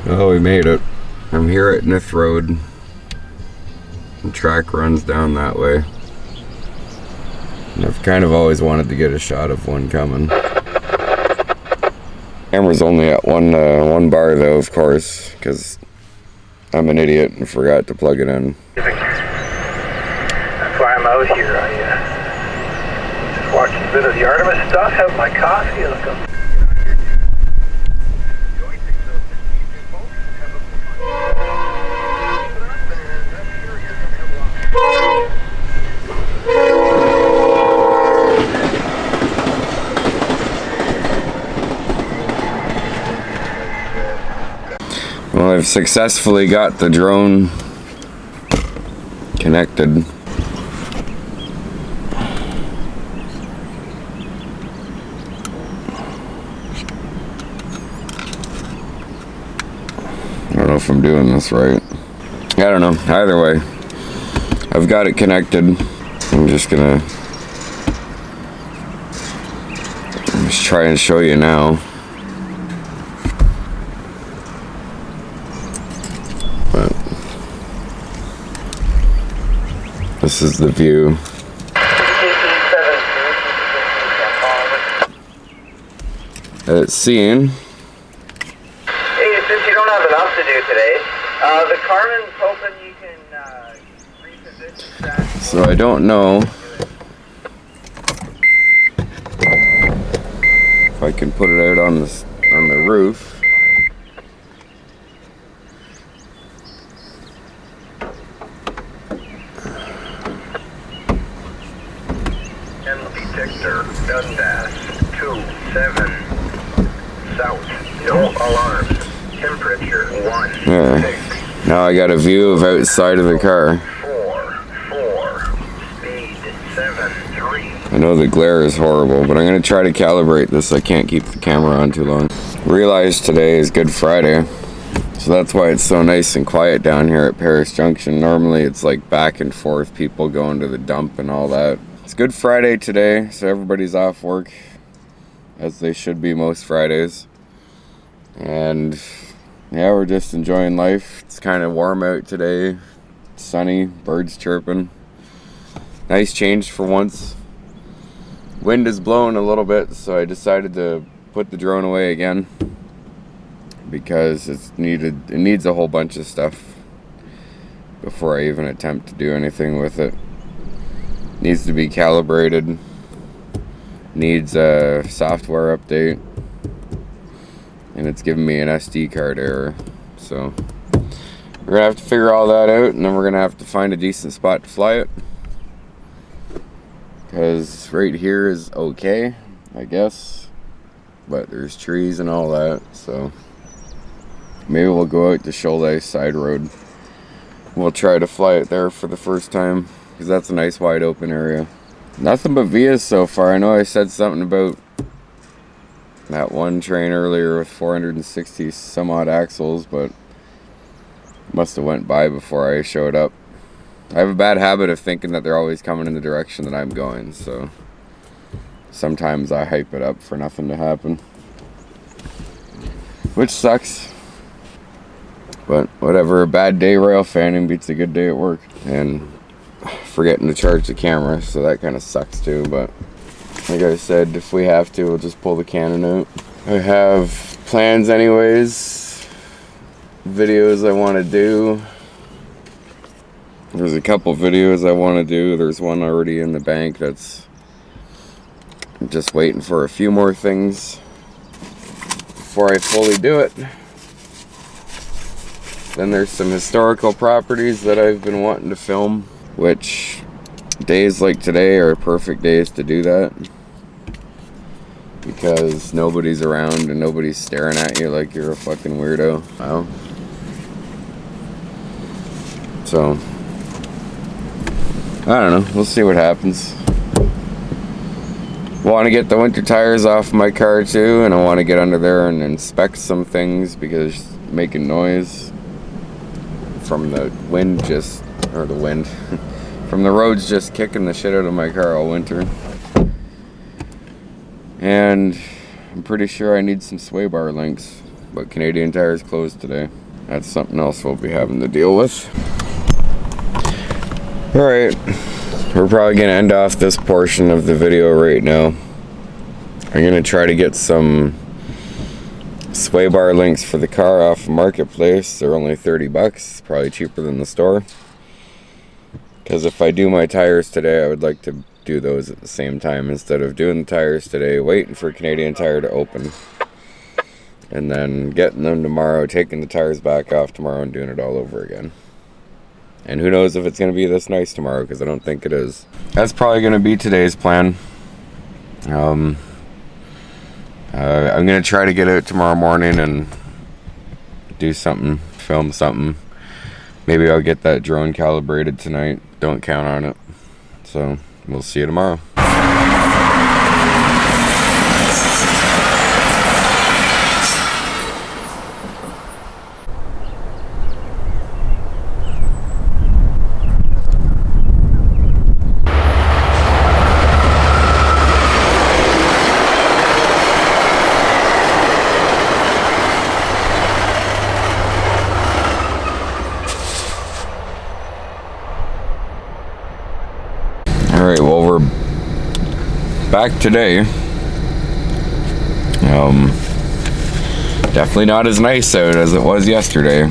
Oh, we made it. I'm here at Nith Road. The track runs down that way. And I've kind of always wanted to get a shot of one coming. Camera's only at one bar though, of course, because I'm an idiot and forgot to plug it in. That's why I'm out here. I just watched a bit of the Artemis stuff, have my coffee, look up. Well, I've successfully got the drone connected. I don't know if I'm doing this right. I don't know. Either way, I've got it connected. I'm just gonna try and show you now. But this is the view. It's seeing. Hey, since you don't have enough to do today, the Carmen's hoping you can reposition that. So I don't know if I can put it out on the roof. Victor, Dundas, 27, south, no alarms, temperature 1, Yeah. 6. Now I got a view of outside of the car. 4, speed 7, 3. I know the glare is horrible, but I'm going to try to calibrate this. I can't keep the camera on too long. Realized today is Good Friday, so that's why it's so nice and quiet down here at Paris Junction. Normally it's like back and forth, people going to the dump and all that. It's Good Friday today, so everybody's off work, as they should be most Fridays. And yeah, we're just enjoying life. It's kind of warm out today, sunny, birds chirping. Nice change for once. Wind is blowing a little bit, so I decided to put the drone away again because it needs a whole bunch of stuff before I even attempt to do anything with it. Needs to be calibrated, needs a software update, and it's giving me an SD card error. So we're gonna have to figure all that out, and then we're gonna have to find a decent spot to fly it, because right here is okay, I guess, but there's trees and all that. So maybe we'll go out to Cholet side road. We'll try to fly it there for the first time, because that's a nice wide open area. Nothing but Vias so far. I know I said something about that one train earlier with 460 some odd axles, but must have went by before I showed up. I have a bad habit of thinking that they're always coming in the direction that I'm going, so sometimes I hype it up for nothing to happen, which sucks. But whatever, a bad day rail fanning beats a good day at work. And forgetting to charge the camera, so that kind of sucks too. But like I said, if we have to, we'll just pull the Canon out. I have plans anyways, videos I want to do. There's a couple videos I want to do. There's one already in the bank that's just waiting for a few more things before I fully do it. Then there's some historical properties that I've been wanting to film, which days like today are perfect days to do that, because nobody's around and nobody's staring at you like you're a fucking weirdo. Wow. So I don't know, we'll see what happens. Want to get the winter tires off my car too, and I want to get under there and inspect some things because it's making noise from the wind from the roads just kicking the shit out of my car all winter. And I'm pretty sure I need some sway bar links. but Canadian Tire's closed today. That's something else we'll be having to deal with. Alright, we're probably going to end off this portion of the video right now. I'm going to try to get some sway bar links for the car off the marketplace. They're only 30 bucks, probably cheaper than the store. Because if I do my tires today, I would like to do those at the same time instead of doing the tires today, waiting for Canadian Tire to open, and then getting them tomorrow, taking the tires back off tomorrow and doing it all over again. And who knows if it's going to be this nice tomorrow, because I don't think it is. That's probably going to be today's plan. I'm going to try to get out tomorrow morning and do something, film something. Maybe I'll get that drone calibrated tonight. Don't count on it. So we'll see you tomorrow. Alright, well, we're back today. Definitely not as nice out as it was yesterday,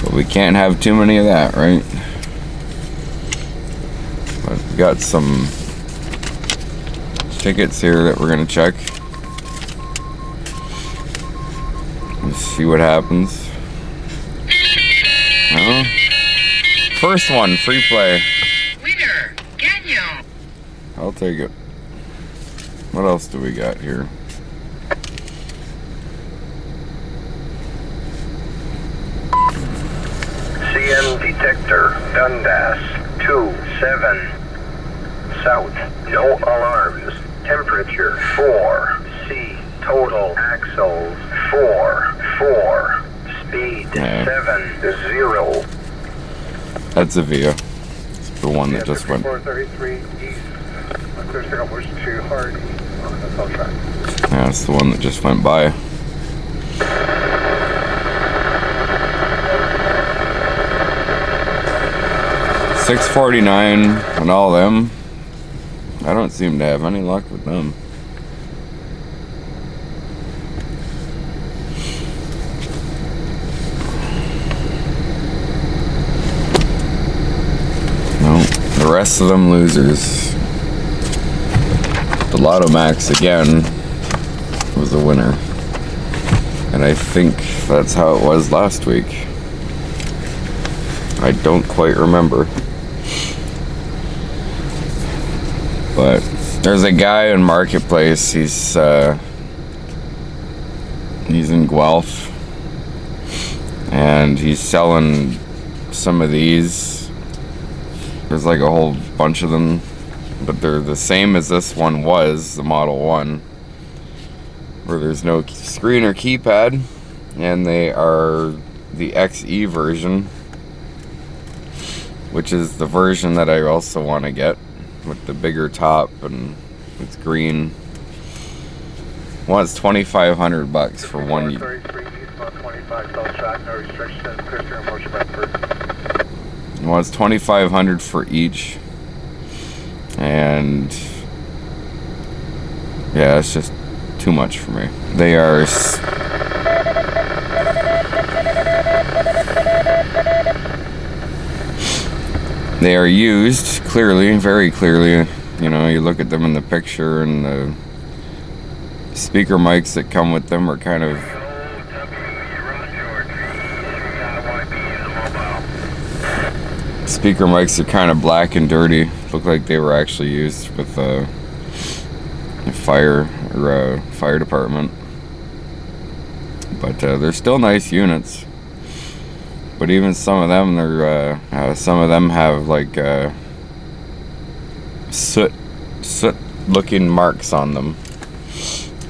but we can't have too many of that, right? But we got some tickets here that we're gonna check. Let's see what happens. Oh, first one, free play. I'll take it. What else do we got here? CM detector, Dundas, 27, south, no alarms, temperature, 4, C, total axles, 4, speed, 7, 0. That's a Via. It's the one that just went. 433 east, clear signal push to Hardy on the south track. Yeah, it's the one that just went by. $649 and all them. I don't seem to have any luck with them. No, the rest of them losers. The Lotto Max again was a winner. And I think that's how it was last week. I don't quite remember. But there's a guy in Marketplace, he's in Galt, and he's selling some of these. There's like a whole bunch of them, but they're the same as this one was, the Model 1, where there's no screen or keypad, and they are the XE version, which is the version that I also want to get, with the bigger top, and it's green. Well, it's $2,500 for one. Well, it's $2,500 for each, and yeah, it's just too much for me. They are used, clearly, very clearly. You know, you look at them in the picture, and the speaker mics that come with them are kind of black and dirty. Look like they were actually used with a fire department. But they're still nice units. But even some of them, some of them have like soot-looking marks on them.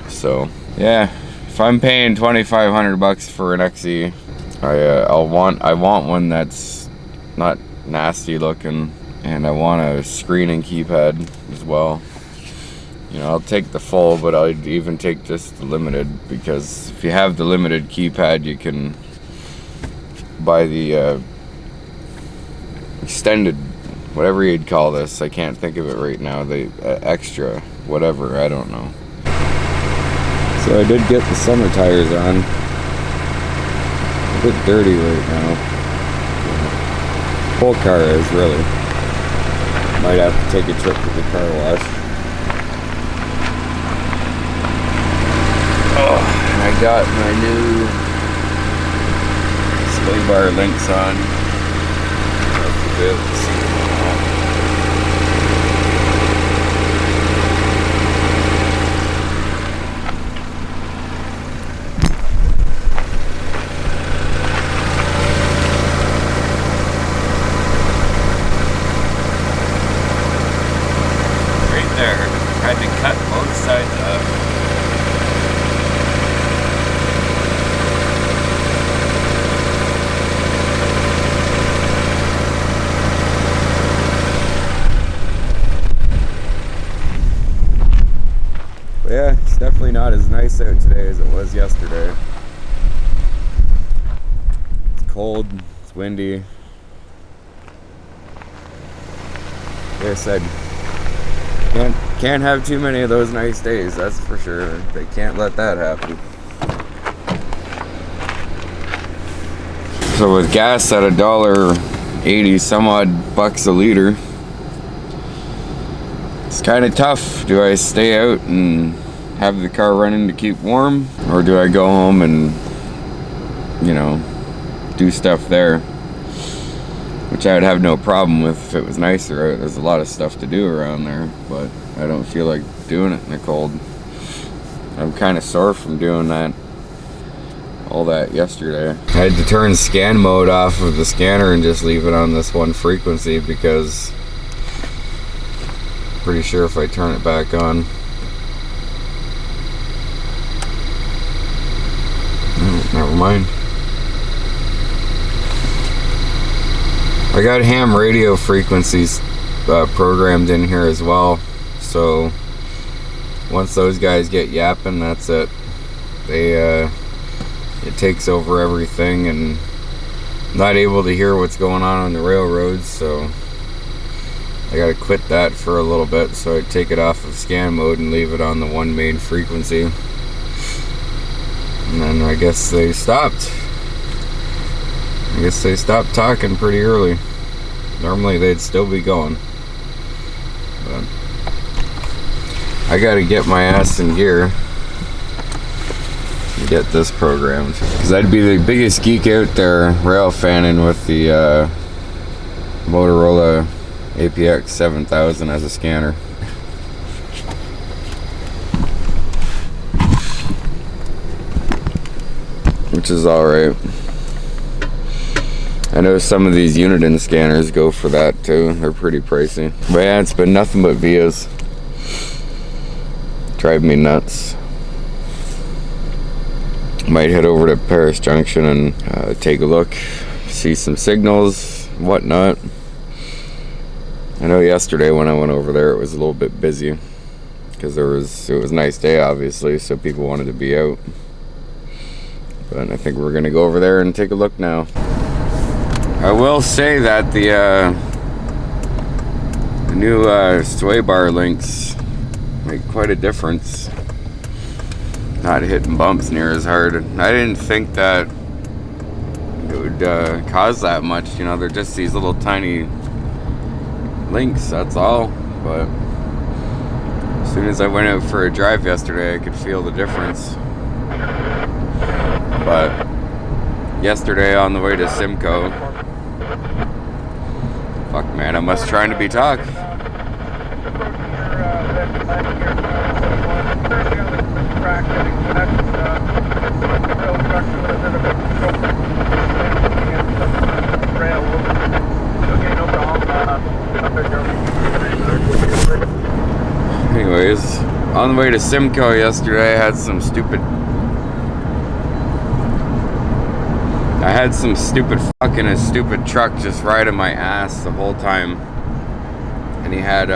So yeah, if I'm paying $2,500 for an XE, I want one that's not nasty looking, and I want a screen and keypad as well. You know, I'll take the full, but I'd even take just the limited, because if you have the limited keypad, you can buy the extended, whatever you'd call this. I can't think of it right now. The extra, whatever, I don't know. So I did get the summer tires on. A bit dirty right now. Whole car is, really. Might have to take a trip to the car wash. Oh, and I got my new sway bar links on. That's a bit. Had to cut both sides up. But yeah, it's definitely not as nice out today as it was yesterday. It's cold, it's windy. Like I said, can't have too many of those nice days, that's for sure. They can't let that happen. So with gas at $1.80 some odd bucks a liter, it's kind of tough. Do I stay out and have the car running to keep warm, or do I go home and, you know, do stuff there? Which I would have no problem with if it was nicer out. There's a lot of stuff to do around there, but I don't feel like doing it in the cold. I'm kind of sore from doing all that yesterday. I had to turn scan mode off of the scanner and just leave it on this one frequency, because I'm pretty sure if I turn it back on, never mind. I got ham radio frequencies programmed in here as well, so once those guys get yapping, that's it. It takes over everything, and I'm not able to hear what's going on the railroads, so I gotta quit that for a little bit. So I take it off of scan mode and leave it on the one main frequency, and then I guess they stopped. I guess they stopped talking pretty early. Normally they'd still be going, but I gotta get my ass in gear and get this programmed, because I'd be the biggest geek out there rail fanning with the Motorola APX 7000 as a scanner. Which is alright. I know some of these Uniden scanners go for that too. They're pretty pricey. But yeah, it's been nothing but vias. Drive me nuts. Might head over to Paris Junction and take a look, see some signals, whatnot. I know yesterday when I went over there, it was a little bit busy, because it was a nice day, obviously, so people wanted to be out. But I think we're gonna go over there and take a look now. I will say that the new sway bar links make quite a difference. Not hitting bumps near as hard. I didn't think that it would cause that much. You know, they're just these little tiny links, that's all. But as soon as I went out for a drive yesterday, I could feel the difference. But yesterday on the way to Simcoe, fuck man, I must trying to be talk. Anyways, on the way to Simcoe yesterday, I had some stupid stupid truck just riding my ass the whole time. And he had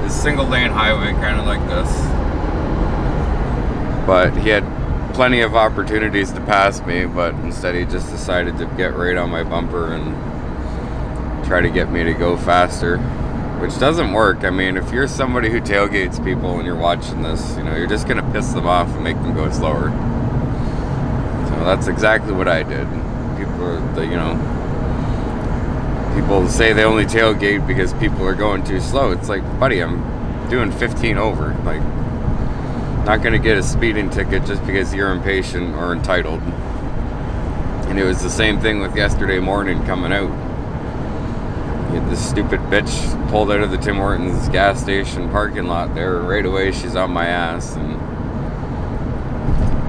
a single lane highway, kind of like this. But he had plenty of opportunities to pass me, but instead he just decided to get right on my bumper and try to get me to go faster, which doesn't work. I mean, if you're somebody who tailgates people and you're watching this, you know, you're just gonna piss them off and make them go slower. So that's exactly what I did. People are, you know, people say they only tailgate because people are going too slow. It's like, buddy, I'm doing 15 over. Like, not gonna get a speeding ticket just because you're impatient or entitled. And it was the same thing with yesterday morning coming out. You had this stupid bitch pulled out of the Tim Hortons gas station parking lot there. Right away, she's on my ass, and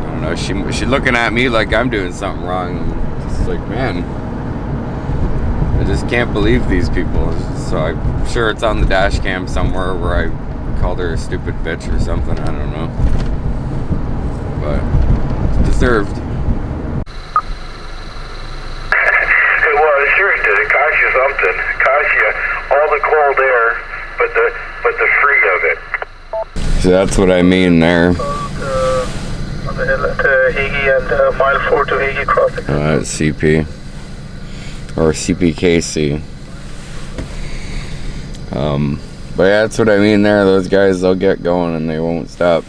I don't know. She's looking at me like I'm doing something wrong. Just like, man, I just can't believe these people. So I'm sure it's on the dash cam somewhere where I called her a stupid bitch or something. I don't know, but it's deserved. Sure it did. It cost you something. It cost you all the cold air, but the free of it. So that's what I mean there. On the hill at Higgy and mile 4 to Higgy crossing. That's CP or CPKC. But yeah, that's what I mean there. Those guys, they'll get going and they won't stop.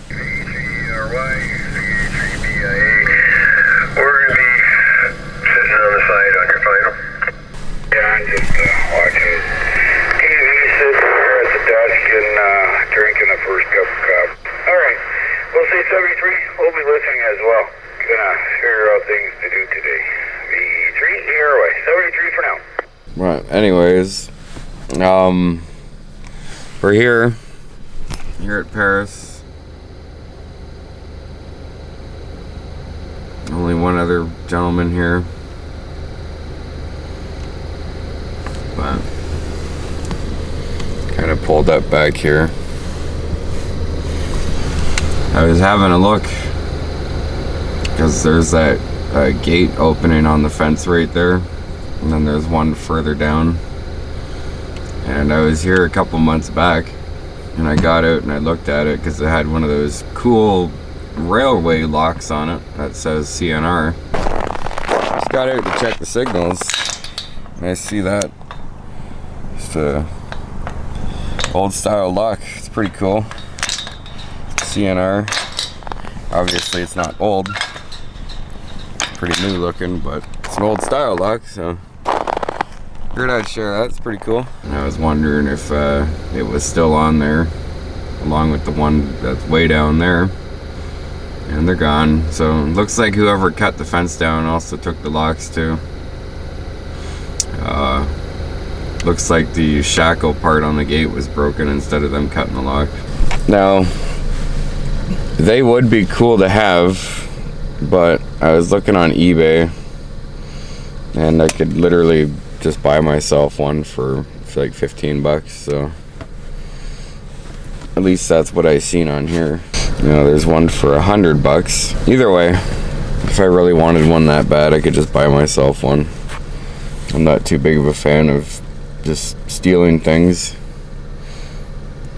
Drinking the first cup of coffee. Alright, we'll say 73. We'll be listening as well. Gonna figure out things to do today. V3, here away. 73 for now. Right, anyways, we're here at Paris. Only one other gentleman here. But kind of pulled up back here. I was having a look because there's that gate opening on the fence right there, and then there's one further down. And I was here a couple months back, and I got out and I looked at it because it had one of those cool railway locks on it that says CNR. Just got out to check the signals, and I see that. Just a old style lock. It's pretty cool. CNR. Obviously it's not old. Pretty new looking, but it's an old style lock, so figured I'd share that. It's pretty cool. And I was wondering if it was still on there, along with the one that's way down there. And they're gone. So it looks like whoever cut the fence down also took the locks too. Looks like the shackle part on the gate was broken instead of them cutting the lock. Now, they would be cool to have, but I was looking on eBay and I could literally just buy myself one for like 15 bucks. So at least that's what I seen on here. You know, there's one for 100 bucks. Either way, if I really wanted one that bad, I could just buy myself one. I'm not too big of a fan of just stealing things.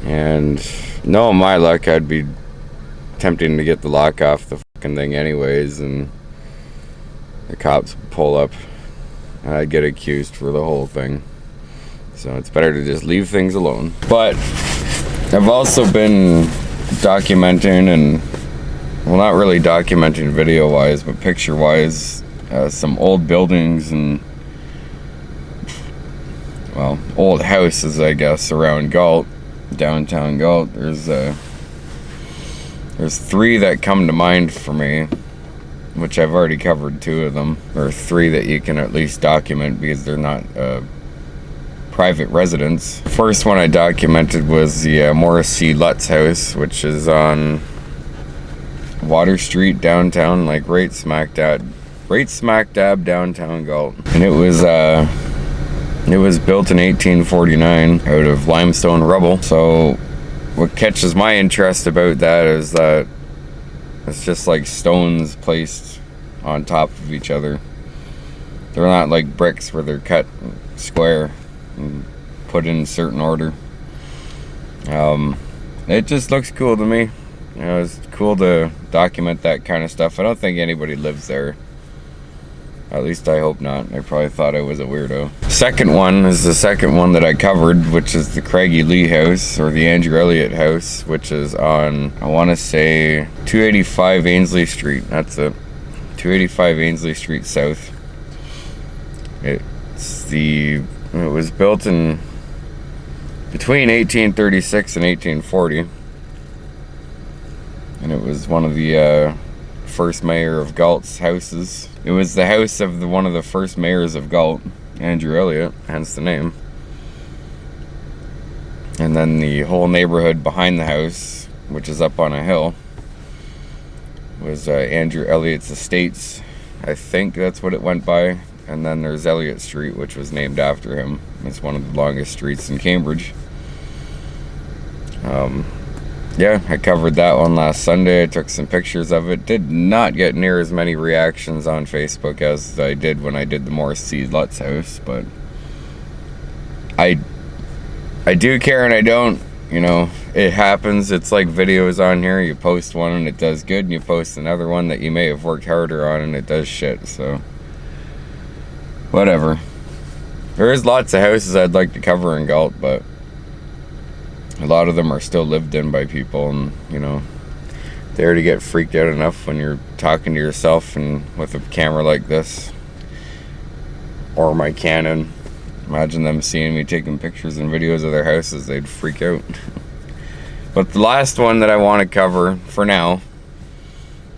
And knowing my luck, I'd be tempting to get the lock off the fucking thing anyways, and the cops would pull up and I'd get accused for the whole thing. So it's better to just leave things alone. But I've also been documenting, and well, not really documenting video wise, but picture wise, some old buildings and, well, old houses, I guess, around Galt, downtown Galt. There's 3 that come to mind for me, which I've already covered 2 of them. There are 3 that you can at least document because they're not private residence. The first one I documented was the Morris C. Lutz house, which is on Water Street downtown, like right smack dab downtown Galt. And it was built in 1849 out of limestone rubble. So what catches my interest about that is that it's just like stones placed on top of each other. They're not like bricks where they're cut square and put in a certain order. It just looks cool to me. You know, it's cool to document that kind of stuff. I don't think anybody lives there. At least I hope not. I probably thought I was a weirdo. Second one is the second one that I covered, which is the Craigie Lee house, or the Andrew Elliott house, which is on, I want to say, 285 Ainsley Street. That's it. 285 Ainsley Street South. It was built in between 1836 and 1840. And it was one of the first mayor of Galt's houses. It was the house of one of the first mayors of Galt, Andrew Elliott, hence the name. And then the whole neighborhood behind the house, which is up on a hill, was Andrew Elliott's Estates. I think that's what it went by. And then there's Elliott Street, which was named after him. It's one of the longest streets in Cambridge. Yeah, I covered that one last Sunday. I took some pictures of it. Did not get near as many reactions on Facebook as I did when I did the Morris C. Lutz house, but I do care and I don't. You know, it happens. It's like videos on here. You post one and it does good, and you post another one that you may have worked harder on and it does shit, so whatever. There is lots of houses I'd like to cover in Galt, but a lot of them are still lived in by people, and you know, they already get freaked out enough when you're talking to yourself and with a camera like this or my Canon. Imagine them seeing me taking pictures and videos of their houses, they'd freak out. But the last one that I want to cover for now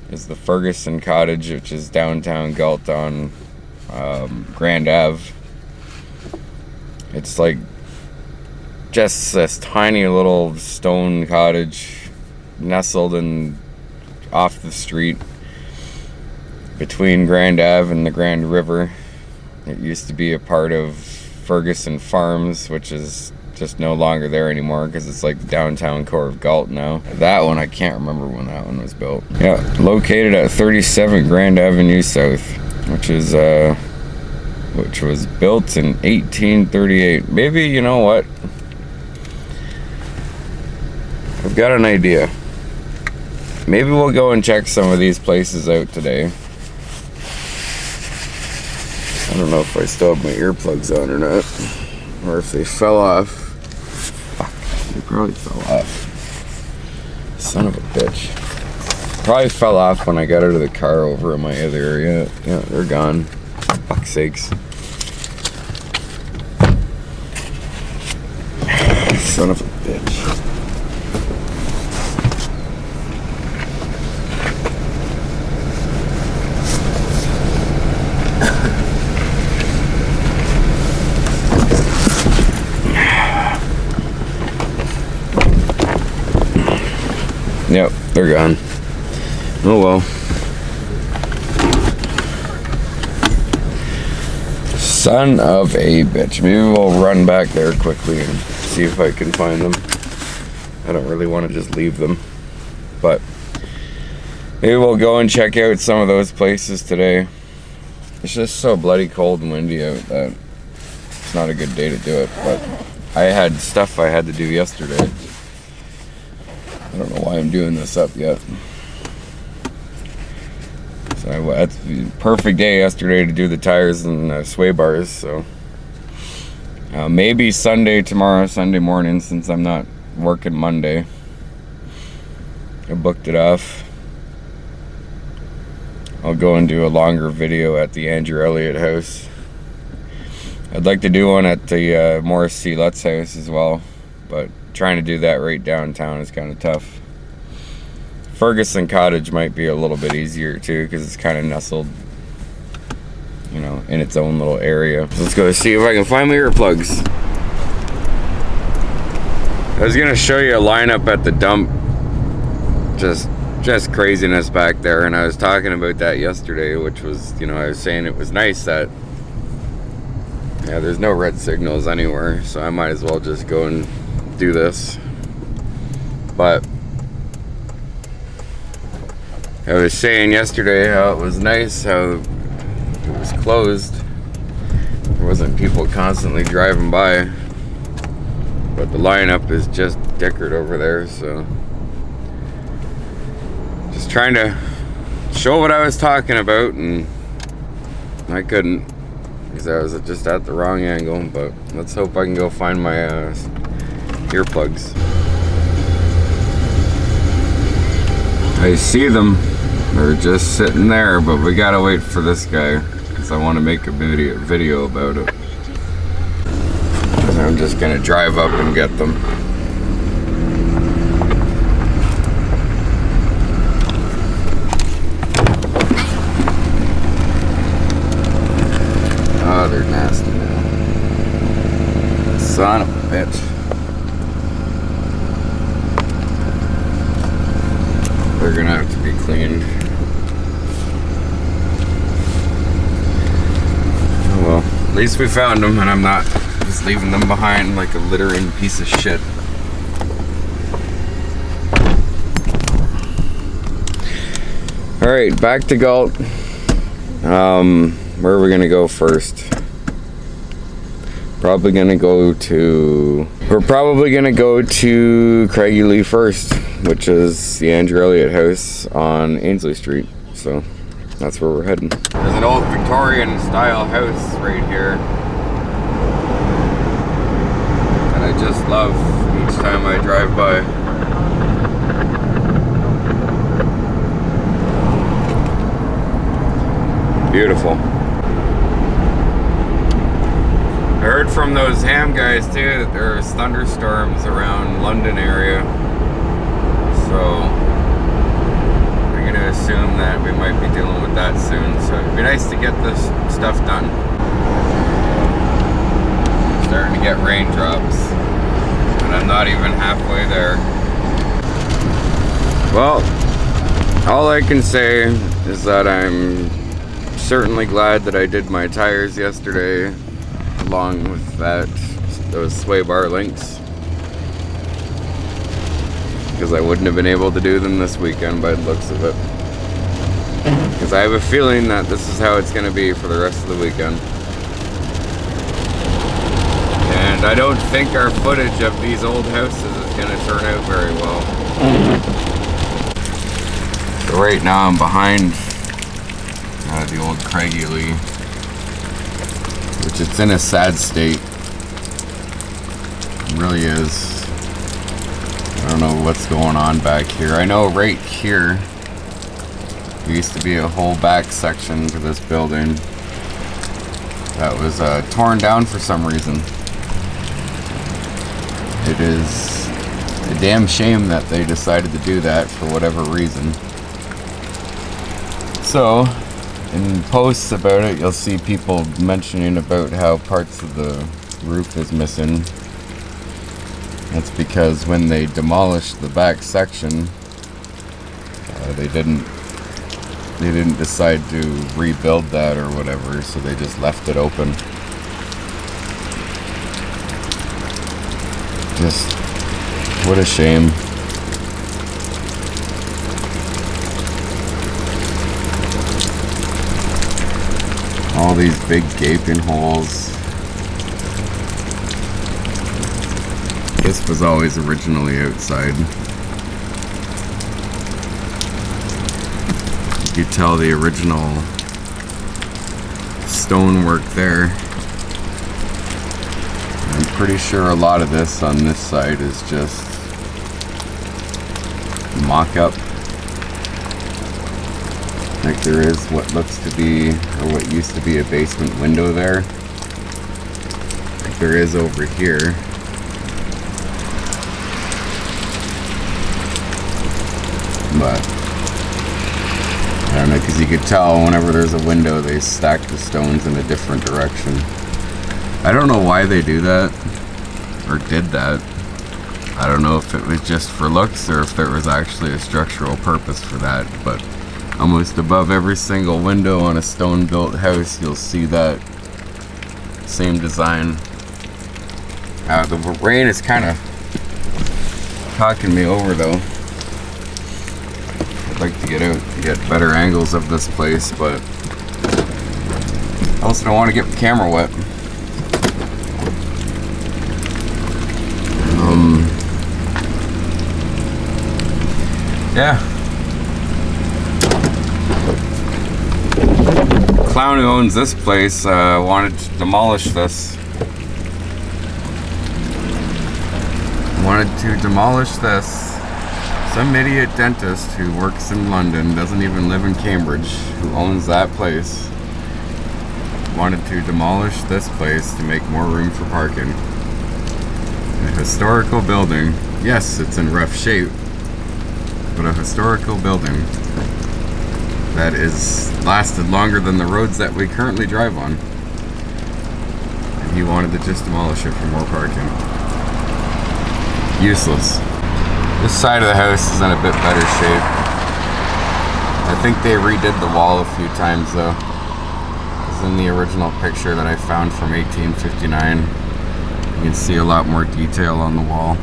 is the Ferguson Cottage, which is downtown Galt on Grand Ave. It's like just this tiny little stone cottage nestled in off the street between Grand Ave and the Grand River. It used to be a part of Ferguson Farms, which is just no longer there anymore because it's like the downtown core of Galt now. That one, I can't remember when that one was built. Yeah, located at 37 Grand Avenue South, which was built in 1838. Maybe, you know what? I've got an idea. Maybe we'll go and check some of these places out today. I don't know if I still have my earplugs on or not, or if they fell off. Fuck, they probably fell off. Son of a bitch. Probably fell off when I got out of the car over in my other area. Yeah, they're gone. Fuck's sakes. Son of a bitch. Yep, they're gone. Oh well. Son of a bitch. Maybe we'll run back there quickly and see if I can find them. I don't really want to just leave them, but maybe we'll go and check out some of those places today. It's just so bloody cold and windy out that it's not a good day to do it, but I had stuff I had to do yesterday. I don't know why I'm doing this up yet. So that's the perfect day yesterday to do the tires and sway bars. So maybe Sunday morning, since I'm not working Monday. I booked it off. I'll go and do a longer video at the Andrew Elliott house. I'd like to do one at the Morris C. Lutz house as well, but trying to do that right downtown is kind of tough. Ferguson Cottage might be a little bit easier too, because it's kind of nestled, you know, in its own little area. So let's go see if I can find my earplugs. I was gonna show you a lineup at the dump. Just craziness back there, and I was talking about that yesterday, which was, you know, I was saying it was nice that, yeah, there's no red signals anywhere, so I might as well just go and do this. But I was saying yesterday how it was nice how it was closed. There wasn't people constantly driving by. But the lineup is just dickered over there, so just trying to show what I was talking about, and I couldn't because I was just at the wrong angle. But let's hope I can go find my earplugs. I see them. They're just sitting there, but we gotta wait for this guy because I want to make a video about it. I'm just gonna drive up and get them. Oh, they're nasty now. Son of a bitch. They're gonna have to be cleaned. Oh well, at least we found them, and I'm not just leaving them behind like a littering piece of shit. Alright, back to Galt. Where are we gonna go first? We're probably gonna go to Craigie Lee first, which is the Andrew Elliott House on Ainsley Street. So that's where we're heading. There's an old Victorian style house right here that I just love each time I drive by. Beautiful. I heard from those ham guys too that there's thunderstorms around London area, so I'm gonna assume that we might be dealing with that soon. So it'd be nice to get this stuff done. Starting to get raindrops, and I'm not even halfway there. Well, all I can say is that I'm certainly glad that I did my tires yesterday, along with those sway bar links, because I wouldn't have been able to do them this weekend by the looks of it. Because I have a feeling that this is how it's going to be for the rest of the weekend. And I don't think our footage of these old houses is going to turn out very well. So right now I'm behind the old Craigie Lee, which it's in a sad state. It really is. I don't know what's going on back here. I know right here there used to be a whole back section to this building that was torn down for some reason. It is a damn shame that they decided to do that for whatever reason. So in posts about it, you'll see people mentioning about how parts of the roof is missing. That's because when they demolished the back section, they didn't decide to rebuild that or whatever, so they just left it open. Just what a shame. All these big gaping holes. This was always originally outside. You could tell the original stonework there. I'm pretty sure a lot of this on this side is just mock-up. Like there is what looks to be, or what used to be a basement window there. Like there is over here. But I don't know, because you could tell whenever there's a window they stack the stones in a different direction. I don't know why they do that, or did that. I don't know if it was just for looks or if there was actually a structural purpose for that, but almost above every single window on a stone built house you'll see that same design. The rain is kind of talking me over though. I'd like to get out to get better angles of this place, but I also don't want to get the camera wet. Yeah. Clown who owns this place wanted to demolish this. Some idiot dentist who works in London, doesn't even live in Cambridge, who owns that place, wanted to demolish this place to make more room for parking. A historical building. Yes, it's in rough shape, but a historical building that is lasted longer than the roads that we currently drive on. And he wanted to just demolish it for more parking. Useless. This side of the house is in a bit better shape. I think they redid the wall a few times though. It's in the original picture that I found from 1859. You can see a lot more detail on the wall.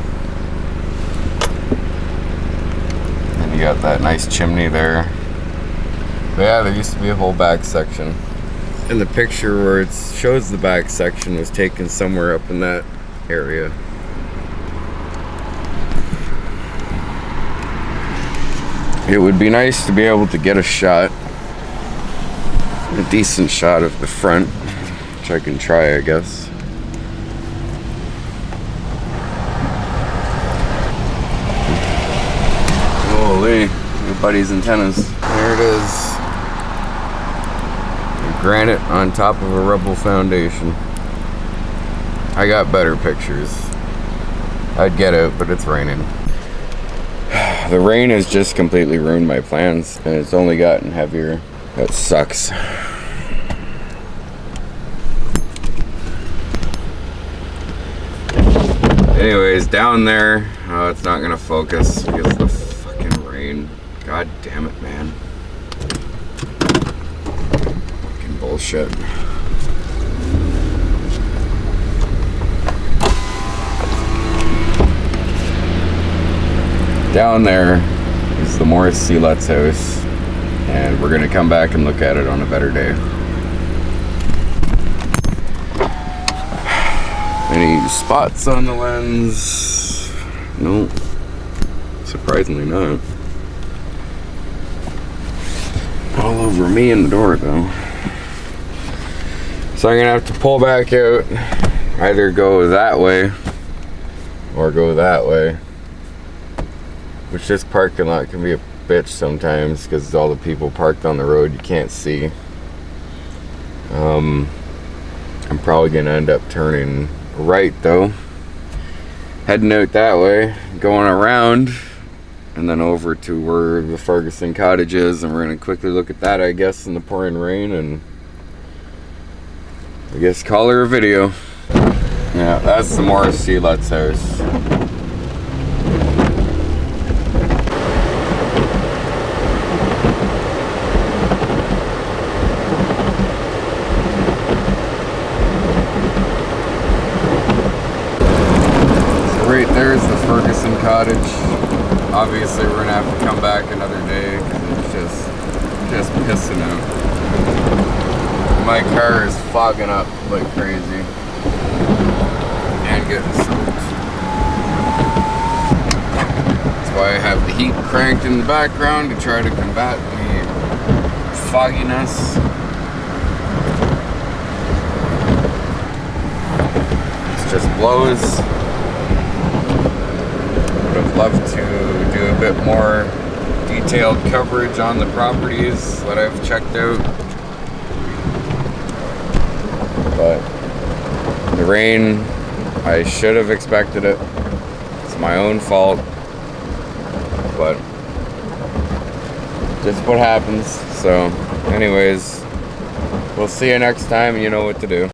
And you got that nice chimney there. But yeah, there used to be a whole back section. And the picture where it shows the back section was taken somewhere up in that area. It would be nice to be able to get a decent shot of the front, which I can try, I guess. Holy, your buddy's antennas. There it is. Granite on top of a rubble foundation. I got better pictures. I'd get out, but it's raining. The rain has just completely ruined my plans, and it's only gotten heavier. That sucks. Anyways, down there, oh, it's not gonna focus because of the fucking rain. God damn it, man. Fucking bullshit. Down there is the Morris Seelet's house, and we're gonna come back and look at it on a better day. Any spots on the lens? Nope. Surprisingly not. All over me in the door though. So I'm gonna have to pull back out, either go that way or go that way. Which this parking lot can be a bitch sometimes because all the people parked on the road you can't see. I'm probably gonna end up turning right though, heading out that way, going around, and then over to where the Ferguson cottage is, and we're gonna quickly look at that, I guess, in the pouring rain, and I guess call her a video. Yeah, that's the Morris Seelet's house. Right there's the Ferguson cottage. Obviously we're gonna have to come back another day because it's just pissing out. My car is fogging up like crazy and getting soaked. That's why I have the heat cranked in the background to try to combat the fogginess. It just blows. Would have loved to do a bit more detailed coverage on the properties that I've checked out, but the rain, I should have expected it. It's my own fault, but just what happens. So anyways, we'll see you next time, and you know what to do.